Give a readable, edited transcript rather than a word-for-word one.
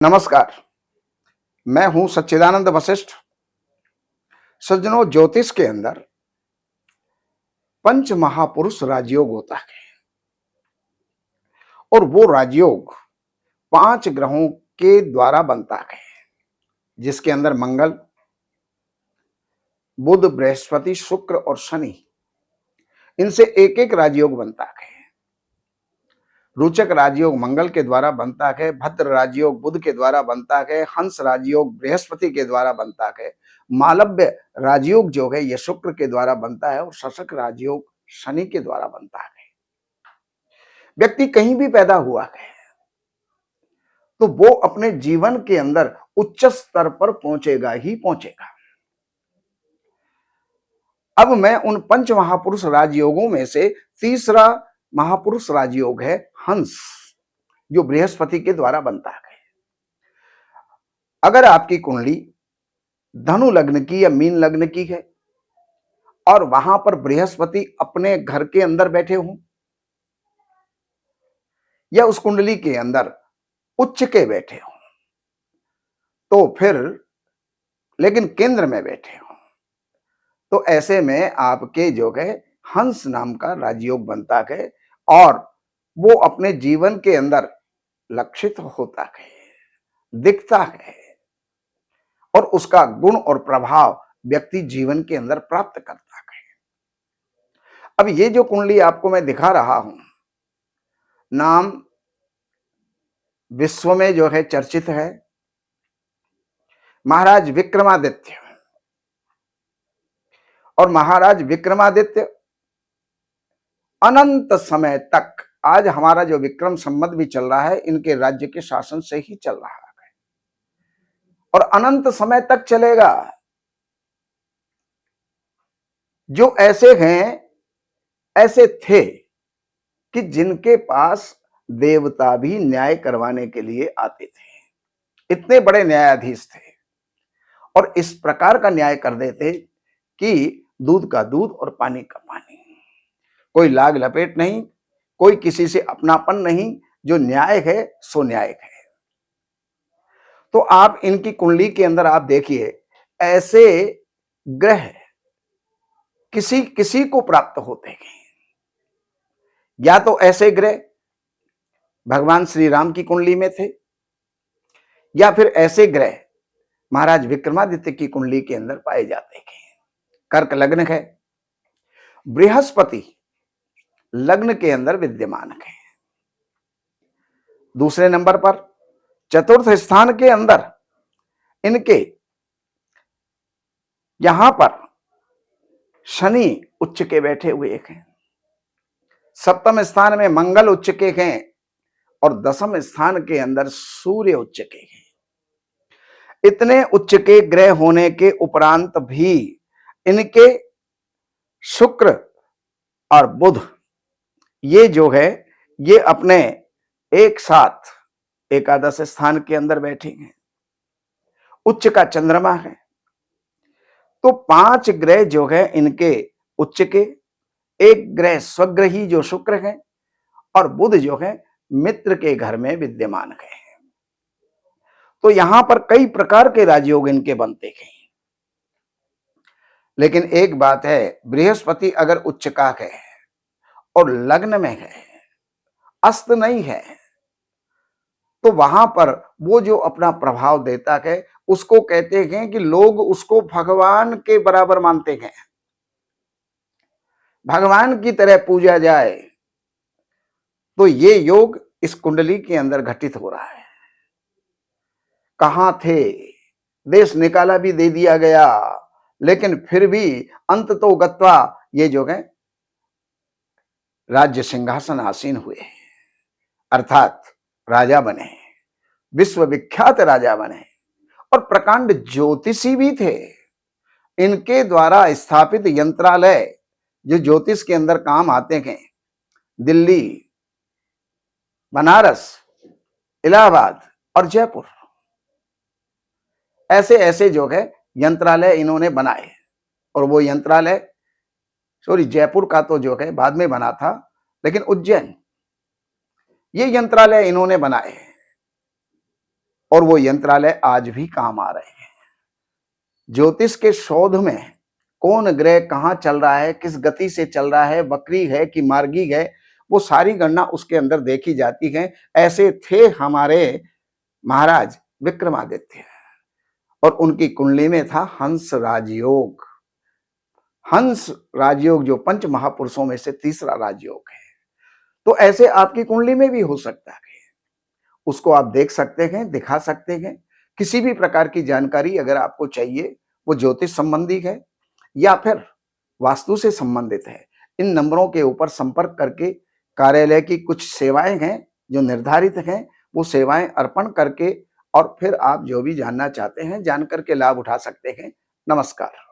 नमस्कार। मैं हूं सच्चिदानंद वशिष्ठ। सज्जनों, ज्योतिष के अंदर पंच महापुरुष राजयोग होता है और वो राजयोग 5 ग्रहों के द्वारा बनता है, जिसके अंदर मंगल, बुध, बृहस्पति, शुक्र और शनि, इनसे एक एक राजयोग बनता है। रोचक राजयोग मंगल के द्वारा बनता है, भद्र राजयोग बुध के द्वारा बनता है, हंस राजयोग बृहस्पति के द्वारा बनता है, मालव्य राजयोग जो है यह शुक्र के द्वारा बनता है और शशक राजयोग शनि के द्वारा बनता है। व्यक्ति कहीं भी पैदा हुआ है तो वो अपने जीवन के अंदर उच्च स्तर पर पहुंचेगा ही पहुंचेगा। अब मैं उन पंच महापुरुष राजयोगों में से तीसरा महापुरुष राजयोग है हंस, जो बृहस्पति के द्वारा बनता है। अगर आपकी कुंडली धनु लग्न की या मीन लग्न की है और वहां पर बृहस्पति अपने घर के अंदर बैठे हों या उस कुंडली के अंदर उच्च के बैठे हों, तो फिर लेकिन केंद्र में बैठे हों, तो ऐसे में आपके जो है हंस नाम का राजयोग बनता है और वो अपने जीवन के अंदर लक्षित होता है, दिखता है और उसका गुण और प्रभाव व्यक्ति जीवन के अंदर प्राप्त करता है। अब ये जो कुंडली आपको मैं दिखा रहा हूं, नाम विश्व में जो है चर्चित है महाराज विक्रमादित्य। और महाराज विक्रमादित्य अनंत समय तक, आज हमारा जो विक्रम संवत भी चल रहा है, इनके राज्य के शासन से ही चल रहा है और अनंत समय तक चलेगा। जो ऐसे हैं, ऐसे थे कि जिनके पास देवता भी न्याय करवाने के लिए आते थे। इतने बड़े न्यायाधीश थे और इस प्रकार का न्याय कर देते कि दूध का दूध और पानी का पानी, कोई लाग लपेट नहीं, कोई किसी से अपनापन नहीं, जो न्याय है सो न्याय है। तो आप इनकी कुंडली के अंदर आप देखिए, ऐसे ग्रह किसी किसी को प्राप्त होते हैं। या तो ऐसे ग्रह भगवान श्री राम की कुंडली में थे, या फिर ऐसे ग्रह महाराज विक्रमादित्य की कुंडली के अंदर पाए जाते हैं। कर्क लग्न है, बृहस्पति लग्न के अंदर विद्यमान है। दूसरे नंबर पर चतुर्थ स्थान के अंदर इनके यहां पर शनि उच्च के बैठे हुए हैं। सप्तम स्थान में मंगल उच्च के हैं और दसम स्थान के अंदर सूर्य उच्च के हैं। इतने उच्च के ग्रह होने के उपरांत भी इनके शुक्र और बुध ये जो है ये अपने एक साथ एकादश स्थान के अंदर बैठे हैं। उच्च का चंद्रमा है, तो 5 ग्रह जो है इनके उच्च के, एक ग्रह स्वग्रही जो शुक्र है और बुध जो है मित्र के घर में विद्यमान है। तो यहां पर कई प्रकार के राजयोग इनके बनते हैं। लेकिन एक बात है, बृहस्पति अगर उच्च का है और लग्न में है, अस्त नहीं है, तो वहां पर वो जो अपना प्रभाव देता है उसको कहते हैं कि लोग उसको भगवान के बराबर मानते हैं, भगवान की तरह पूजा जाए। तो ये योग इस कुंडली के अंदर घटित हो रहा है। कहां थे, देश निकाला भी दे दिया गया, लेकिन फिर भी अंत तो गत्वा ये जो है राज्य सिंहासन आसीन हुए, अर्थात राजा बने, विश्वविख्यात राजा बने और प्रकांड ज्योतिषी भी थे। इनके द्वारा स्थापित यंत्रालय जो ज्योतिष के अंदर काम आते हैं, दिल्ली, बनारस, इलाहाबाद और जयपुर, ऐसे ऐसे जो है यंत्रालय इन्होंने बनाए। और वो यंत्रालय, सॉरी, जयपुर का तो जो है बाद में बना था, लेकिन उज्जैन, ये यंत्रालय इन्होंने बनाए। और वो यंत्रालय आज भी काम आ रहे हैं। ज्योतिष के शोध में कौन ग्रह कहाँ चल रहा है, किस गति से चल रहा है, वक्री है कि मार्गी है, वो सारी गणना उसके अंदर देखी जाती है। ऐसे थे हमारे महाराज विक्रमादित्य, और उनकी कुंडली में था हंस राजयोग। हंस राजयोग जो पंच महापुरुषों में से तीसरा राजयोग है। तो ऐसे आपकी कुंडली में भी हो सकता है, उसको आप देख सकते हैं, दिखा सकते हैं। किसी भी प्रकार की जानकारी अगर आपको चाहिए, वो ज्योतिष संबंधी है या फिर वास्तु से संबंधित है, इन नंबरों के ऊपर संपर्क करके कार्यालय की कुछ सेवाएं हैं जो निर्धारित हैं, वो सेवाएं अर्पण करके और फिर आप जो भी जानना चाहते हैं जान करके लाभ उठा सकते हैं। नमस्कार।